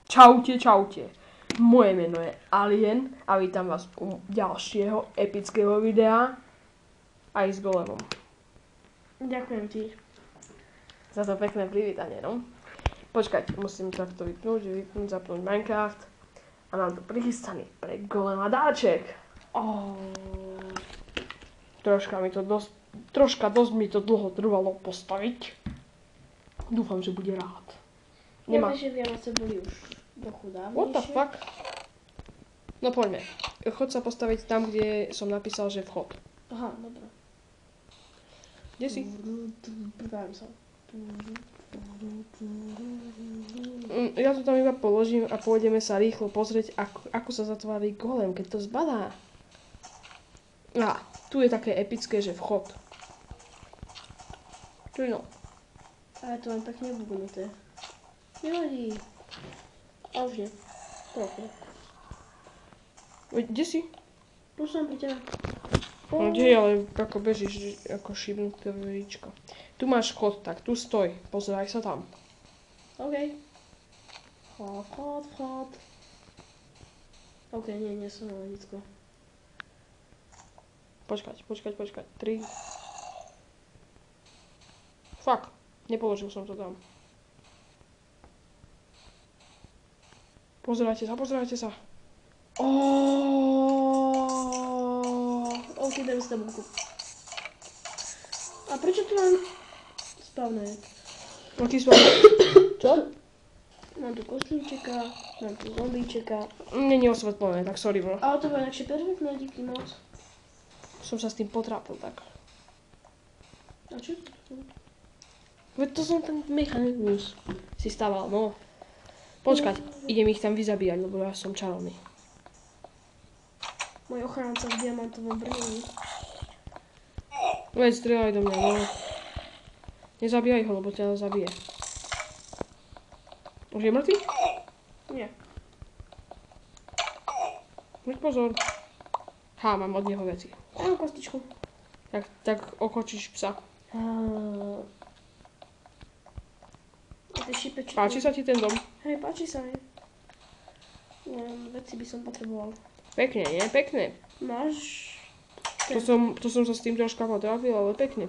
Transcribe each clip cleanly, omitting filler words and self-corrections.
Čaute, čaute. Moje meno je Alien a vítam vás u ďalšieho epického videa aj s golemom. Ďakujem ti. Za to pekné privítanie, no. Počkať, musím takto vypnúť, zapnúť Minecraft a mám tu prichystaný pre golema dáček. Troška dosť mi to dlho trvalo postaviť. Dúfam, že bude rád. Nemá, že Vianoce boli už trochu dávnejšie. What the fuck? No poďme. Chod sa postaviť tam, kde som napísal, že vchod. Aha, dobré. Kde si? Pripravím sa. Ja to tam iba položím a pôjdeme sa rýchlo pozrieť, ako sa zatvári golem, keď to zbadá. A, tu je také epické, že vchod. Tu no. Ale to mám pekne vybudnuté. Nevadí. A už nie. Trochu. Kde si? Tu som pri tebe. No kde, ale ako bežíš, ako šibnuté veríčko. Tu máš chod, tak tu stoj. Pozeraj sa tam. OK. Chod. OK, nie som na ledicko. Počkať. 3. Fuck, nepoložil som to tam. Pozerajte sa. OK, dajme si tabulku. A prečo tu mám spavné? Aký spavné? Čo? Mám tu kostýmčeka, mám tu zombíčeka. Není osvetlené, tak sorry bro. Ale to bude inakšie perfektné, díky moc. Som sa s tým potrápil tak. A čo? Veď to som ten mechanizmus si stával, no. Počkať, idem ich tam vyzabíjať, lebo ja som čarovný. Môj ochránca v diamantovom brnení. Veď strieľaj do mňa, no. Nezabíjaj ho, lebo ťa zabije. Už je mŕtvy? Nie. Buď pozor. Mám od neho veci. Mám kostičku. Tak okočíš psa. Páči sa ti ten dom? Hej, páči sa mi. Veci by som potreboval. Pekne, nie? Pekne. Máš? To som sa s tým troška potrápil, ale pekne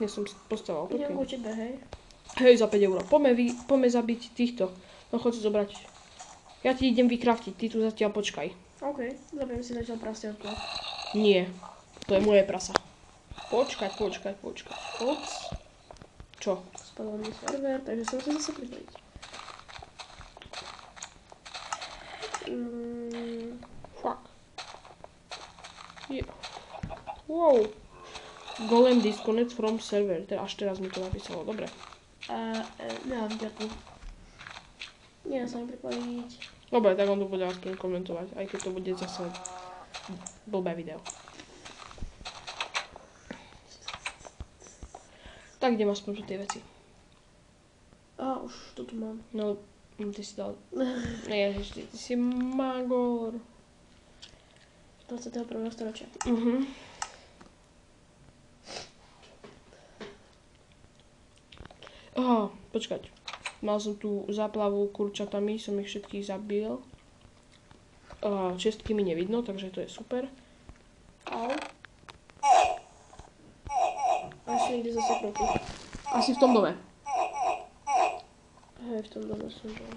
som postavil. Idem ku tebe, hej. Hej, za 5 €. Poďme zabiť týchto. No choď zobrať. Ja ti idem vykraftiť, ty tu zatiaľ počkaj. OK, zabijem si zatiaľ prasiatko. Nie, to je moje prasa. Počkať. Ups. Čo? Spadol mi server, takže som sa zase pripojiť. Fuck. Yeah. Wow. Golem disconnect from server. Až teraz mi to napísalo, dobre. Nemám ďaku. Nie sa mi pripojiť. Dobre, tak on to bude aspoň komentovať, aj keď to bude zase blbé video. Tak idem aspoň tu tie veci. Už to tu mám. No, ty si dal... Ježiš, ty si magor. 21. storočia. Počkať. Mal som tu záplavu kurčatami, som ich všetkých zabil. Čestky mi nevidno, takže to je super. Asi niekde zase kroky. Asi v tom dome. Hej, v tom dome som bol.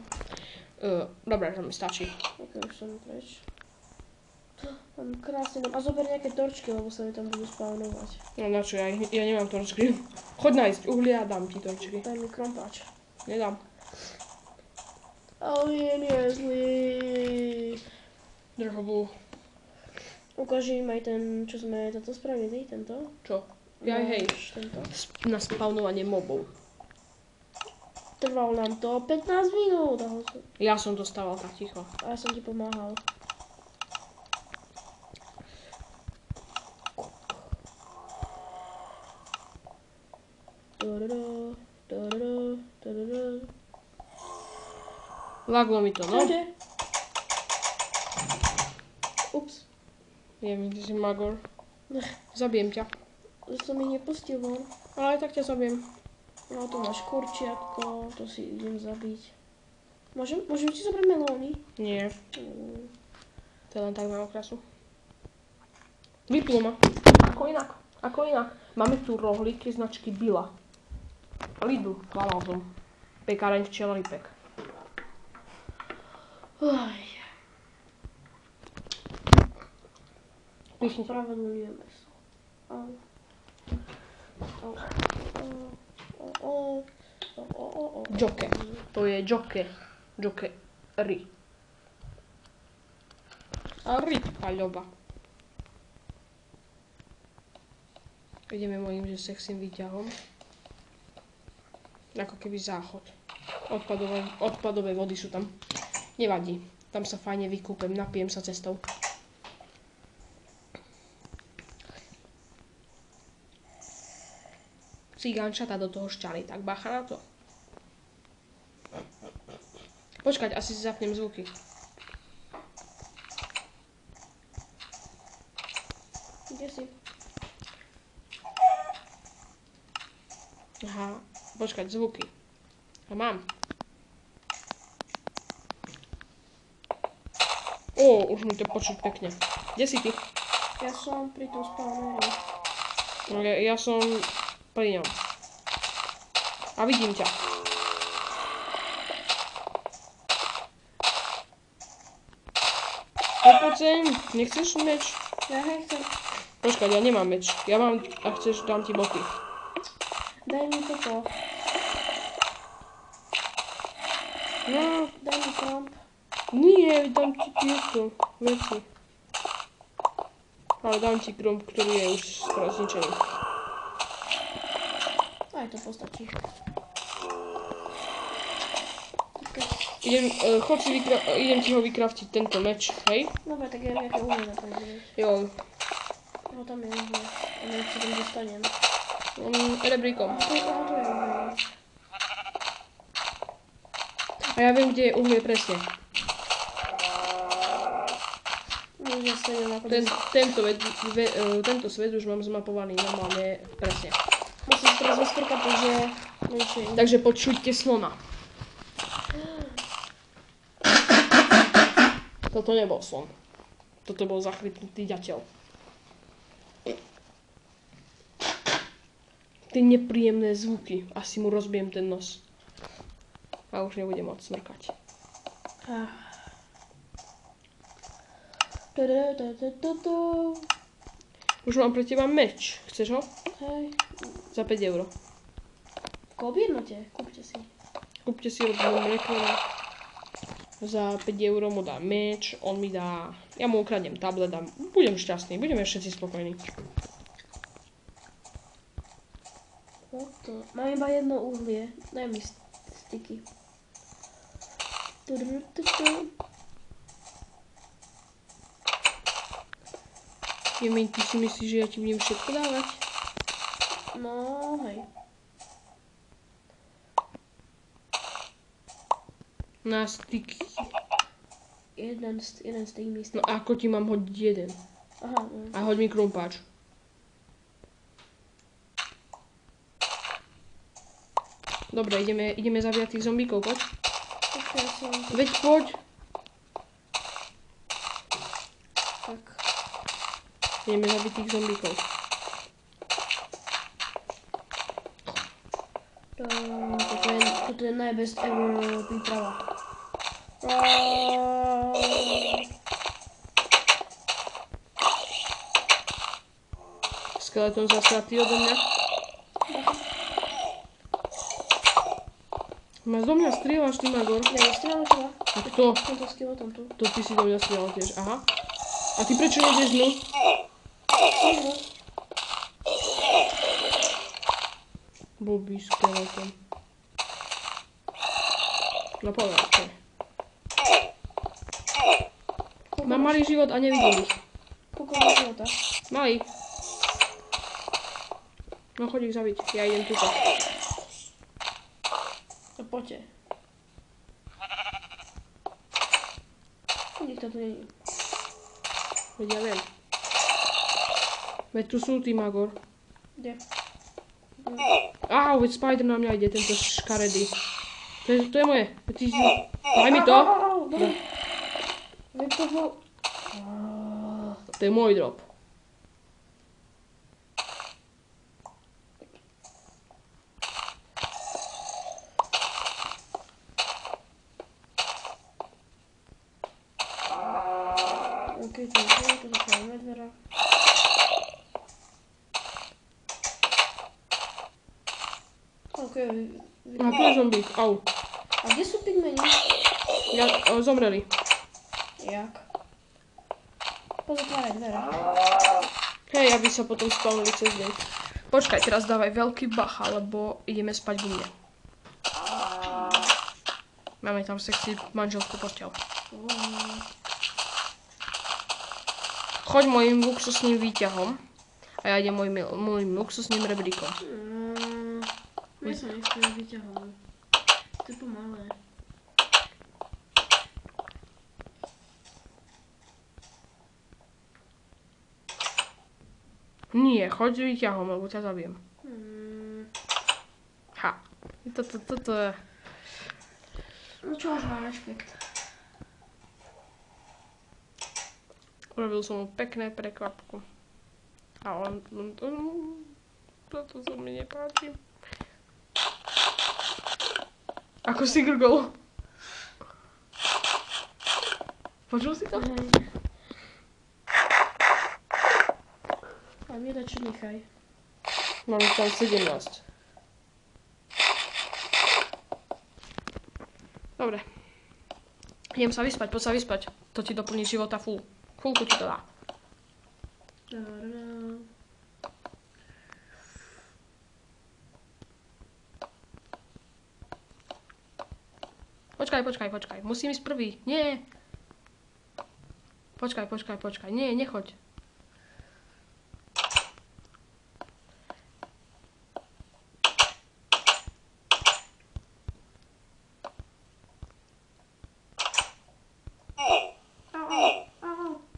Dobre, to mi stačí. Ok, už som preč. Mám krásne dom. A zober nejaké torčky, lebo sa mi tam budú spawnovať. No na čo, ja nemám torčky. Choď nájsť uhlie a dám ti torčky. Daj mi krompáč. Nedám. Alien je zlý. Drhobu. Ukáži im aj ten, čo sme toto spravili, tento. Čo? Ja hej. Tento. Na spawnovanie mobov. Trvalo nám to 15 minút. Ja som dostával tak ticho. A ja som ti pomáhal. Laglo mi to, no. Ups. Ty si magor. Zabijem ťa. Som ich nepustil von. Ale tak ťa zabijem. No tu máš kurčiatko, to si idem zabiť. Môžem ti zobrať melóny? Nie. To je len tak na okrasu. Vyplo ma. Ako inak. Máme tu rohlíky značky Billa. Lidl, chválal som. Pekáreň včelný pek. Píšni. Spravedlňujem meso. Joke. To je joke. Joke. Ry. A rybka ľoba. Ideme mojím, že sexým výťahom. Ako keby záchod. Odpadové vody sú tam. Nevadí. Tam sa fajne vykúpem, napijem sa cestou. Cigánčata do toho šťali, tak bacha na to. Počkať, asi si zapnem zvuky. Kde si? Aha, počkať, zvuky. A mám. Už mi to počuť pekne. Kde si ty? Ja som pri tom spawnery. Ja som pri ňom. A vidím ťa. Poď sem, nechceš meč? Ja nechcem. Počkaj, ja nemám meč. Ja mám, a chceš, dám ti boty. Daj mi toto. No, Daj mi kramp. nie, dám ti tieto veci. Ale dám ti kromp, ktorý je už skoro zničený. Aj to postačí. Idem ti ho vykraftiť, tento meč, hej? Dobre, tak ja nejaké uhlie na to ideš. Jo, No tam je uhlie. A neviem, či tam dostanem. rebríkom. Aha, to je uhlie. A ja viem, kde je uhlie presne. Môžem sa nenapadať. Tento svet už mám zmapovaný normálne presne. Musím teraz vystrkať, takže... Takže počujte slona. Toto nebol slon. Toto bol zachrytnutý ďateľ. Tie nepríjemné zvuky. Asi mu rozbijem ten nos. A už nebudem môcť smrkať. Už mám pre teba meč. Chceš ho? Hej. Za 5 €. V jednote, kúpte si. Kúpte si ho v reklame. Za 5 € mu dá meč, on mi dá... Ja mu ukradnem tablet a budem šťastný, budeme všetci spokojní. Mám iba jedno uhlie, daj mi styky. Ty si myslíš, že ja ti budem všetko dávať? No, hej. Na styky. Jeden styk mi No a ako ti mám hodiť jeden? Aha, no. A hoď mi krumpáč. Dobre, ideme zabíjať tých zombíkov, poď. Okay, Veď poď. Tak. Ideme zabiť tých zombíkov. Toto je najbest ever príprava. Skeleton zasratý odo mňa. Máš do mňa strieľaš, ty Magor. Ja nestrieľam teba. A kto? Tento skeleton tu. To ty si do mňa strieľal tiež, aha. A ty prečo nejdeš dnu? Blbý skeleton. No povedz. Mám malý život a nevidím ich. Koľko má života? Malý. No choď ich zabiť, ja idem tuto. No poďte. Nikto tu nie je. Veď ja viem. Veď tu sú tí, Magor. Kde? Au, veď Spider na mňa ide, tento škaredý. To je moje. Daj mi to. To je môj drop. OK, to zacháme dvera. OK, A tu je zombík, au. A kde sú pigmeni? Zomreli. Jak? Pozatváraj dvere. Hej, aby sa potom spavnili cez deň. Počkaj, teraz dávaj veľký bacha, lebo ideme spať v mne. Máme tam sexy manželskú posteľ. Choď môjim luxusným výťahom a ja idem môjim luxusným rebríkom. Ja sa nechcem vyťahom. To je pomalé. Nie, choď s výťahom, lebo ťa zabijem. Ha. Toto je... No čo už má rešpekt. Urobil som mu pekné prekvapku. A on... Toto sa mi nepáči. Ako si grgol. Počul si to? A mi radšej nechaj. Mám tam 17. Dobre. Idem sa vyspať, poď sa vyspať. To ti doplní života full. Fullku ti to dá. Počkaj. Musím ísť prvý. Nie. Počkaj. Nie, nechoď.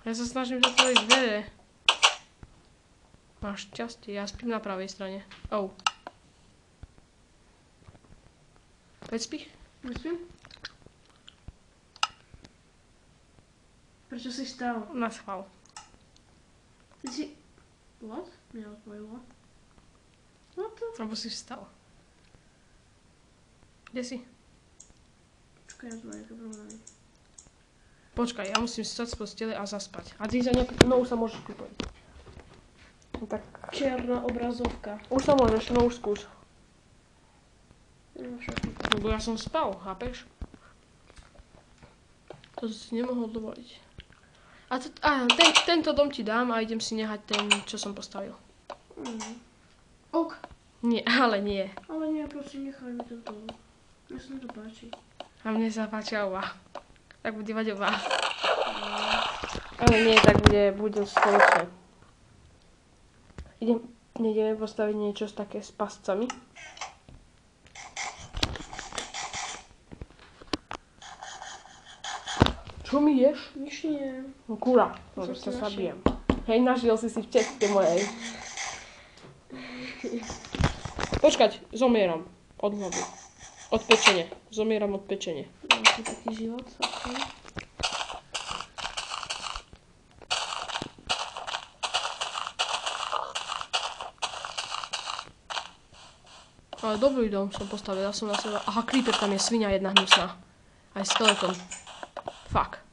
Ja sa snažím zatvoriť dvere. Máš šťastie, ja spím na pravej strane. Oh. Veď spíš? Myslím? Prečo si stal? Na schvál. Ty si... What? Neodpojilo. What the... Lebo si vstal. Kde si? Počkaj, ja tu mám nejaké problémy. Počkaj, ja musím stať z postele a zaspať. A ty za nejakú... No už sa môžeš pripojiť. No tak... Čierna obrazovka. Už sa môžeš, no už skús. No však. Lebo ja som spal, chápeš? To si nemohol dovoliť. Tento dom ti dám a idem si nehať ten, čo som postavil. Ok. Nie, ale nie. Ale nie, prosím, nechaj mi tento. Mne sa to páči. A mne sa páči ova. Tak bude mať oba. Ale nie, tak bude spoločné. Nejdeme postaviť niečo také s pascami. Čo mi ješ? Nič nie. No kura, no to sa bijem. Hej, našiel si v ceste mojej. Počkať, zomieram. Od hladu. Od pečenia. Zomieram od pečenia. Mám taký život, okay. Ale dobrý dom som postavil, ja som na seba... Aha, creeper, tam je svinia jedna hnusná. Aj skeleton. Fuck.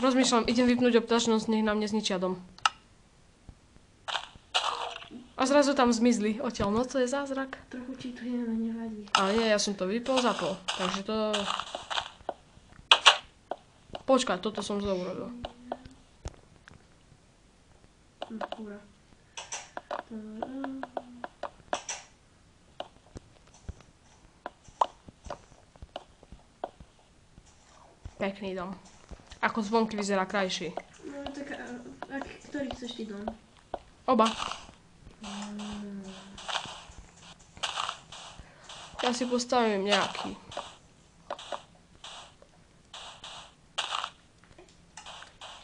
Rozmýšľam, idem vypnúť obtačnosť, nech nám nezničia dom. A zrazu tam zmizli odtiaľ, no to je zázrak. Trochu ti to nevadí. Ale nie, ja som to vypol, zapol. Takže to... Počkaj, toto som zle urobil. Kúra. Pekný dom. Ako zvonky vyzerá krajší. No tak, ktorý chceš ty dom? Oba. Ja si postavím nejaký.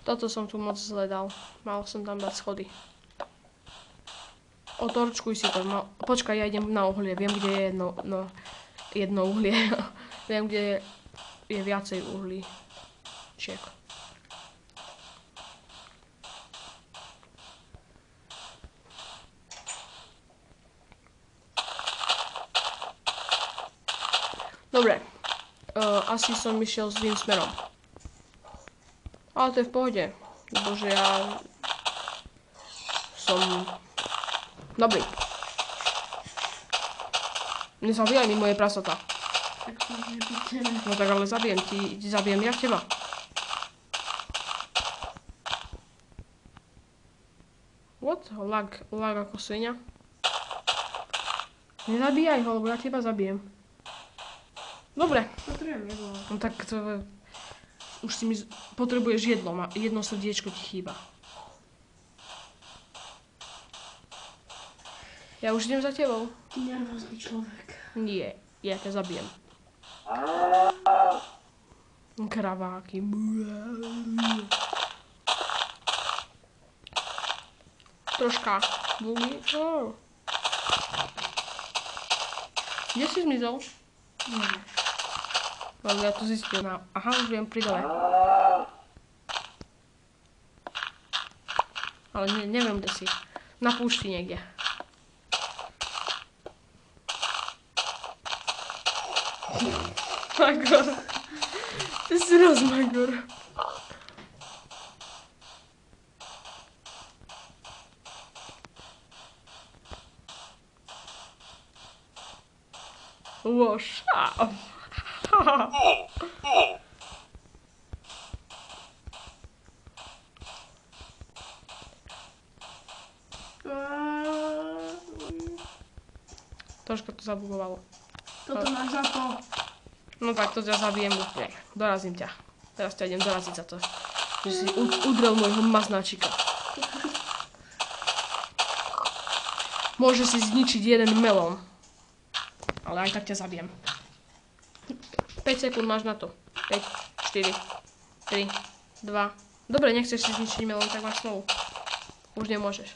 Toto som tu moc zle dal. Mal som tam dať schody. Otorčkuj si to. No, počkaj, ja idem na uhlie. Viem, kde je jedno uhlie. Viem, kde je viacej uhlí. Čiek. Dobre. Asi som išiel zlým smerom. Ale to je v pohode. Bože, ja som dobrý. Nezabíjaj mi moje prasata. Tak to nebyť. No tak ale zabijem zabijem ja teba. What? Lag ako svinia. Nezabíjaj ho, lebo ja teba zabijem. Dobre. Potrebujem jedlo. No tak to... Už si mi... Potrebuješ jedno srdiečko ti chýba. Ja už idem za tebou. Ty nervózny človek. Nie, ja ťa zabijem. Kraváky. Troška. Bugy. Oh. Kde si zmizol? Neviem. Ale ja to zistil. Aha, už viem pri dole. Ale neviem, kde si. Na púšti niekde. Magor. Ty si Magor. Łoszał. Troszkę to zabugowało. Toto máš za to. No tak, to ťa zabijem úplne. Dorazím ťa. Teraz ťa idem doraziť za to, že si udrel môjho maznáčika. Môže si zničiť jeden melón. Ale aj tak ťa zabijem. 5 sekúnd máš na to. 5, 4, 3, 2. Dobre, nechceš si zničiť melón, tak máš slovo. Už nemôžeš.